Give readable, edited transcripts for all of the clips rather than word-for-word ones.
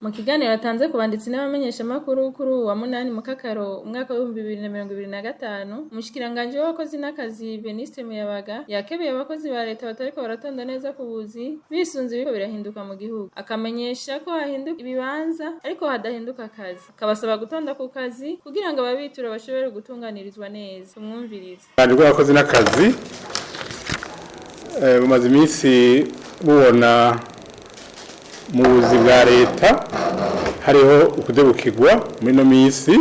Mu kiganiro yatanze ku banditsi n'abamenyeshamakuru kuri uwu wa munani Mukakaro umwaka wa 2025, umushikiranganji w'abakozi n'akazi Venuste Muyabaga yakebeye abakozi ba leta batariko baratonda neza ku buzi bisunze ibiko birahinduka mu gihugu, akamenyesha ko hahinduka ibibanza ariko hadahinduka akazi, akabasaba gutonda ku kazi kugira ngo ababitura bashobore gutunganirizwa neza. Tumwumvirize. Abakozi n'akazi bumaze iminsi bubona mu buzi bwa leta hariho ukudebukirwa muri no misi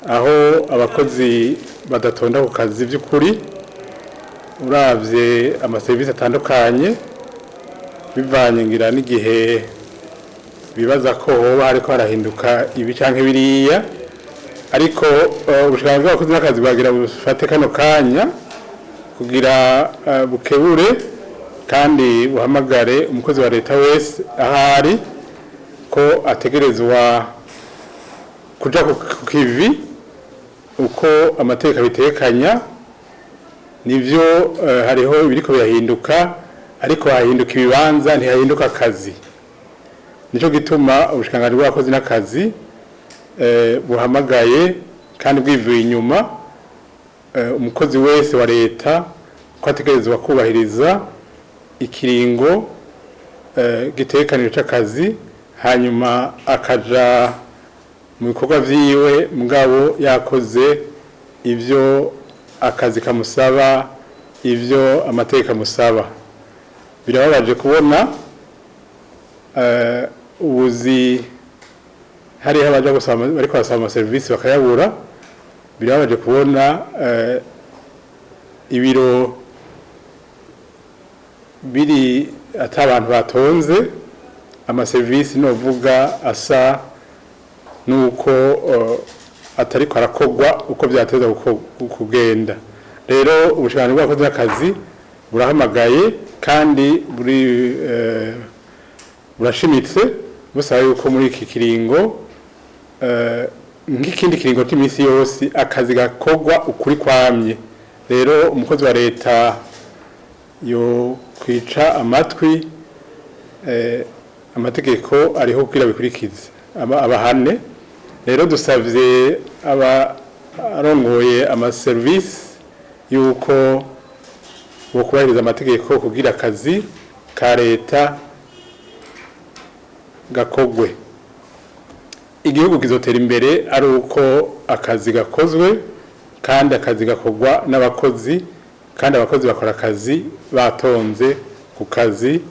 aho abakozi badatonda ku kazi by'ukuri uravye amaserivisi atandukanye bivanye ngira n'igihe bibaza ko hoba hariko harahinduka ibi canke biriya, ariko ubushikiranganji bw'abakozi n'akazi bwagira bufate kano kanya kugira bukebure kandi buhamagare umukozi wa leta wese ahari ko ategerezwa kuja ku kivi uko amategeko bitekanya. Nivyo hariho ibiriko birahinduka ariko hahinduka ibibanza ntihahinduka akazi. Nico gituma ubushikiranganji bw'abakozi n'akazi buhamagaye kandi bwivuye inyuma umukozi wese wa leta ko ategerezwa kubahiriza ikiringo gitekaniro c'akazi hanyuma akaja mu bikorwa vyiwe mugabo yakoze ivyo akazi kamusaba, ivyo amategeko amusaba. Birababaje kubona ubuzi hariho abaja gusaba bariko basaba amaserivisi bakayabura. Birababaje kubona ibiro biri ata abantu batonze amaserivisi novuga asa nuko atariko arakogwa uko byateza kugenda. Rero ubushikiranganji bw'abakozi n'akazi burahamagaye kandi burashimitse busaba yuko muri iki kiringo nk'ikindi kiringo cy'iminsi yose akazi gakogwa ukuri kwamye. Rero umukozi wa leta yo kwica amatwi amategeko ariho kugira bikurikize abahane. Rero dusavye abarongoye amaserivisi yuko bo kubahiriza amategeko kugira akazi ka leta gakogwe. Igihugu kizotera imbere ari uko akazi gakozwe kandi akazi gakogwa n'abakozi kandi abakozi bakora akazi batonze ku kazi.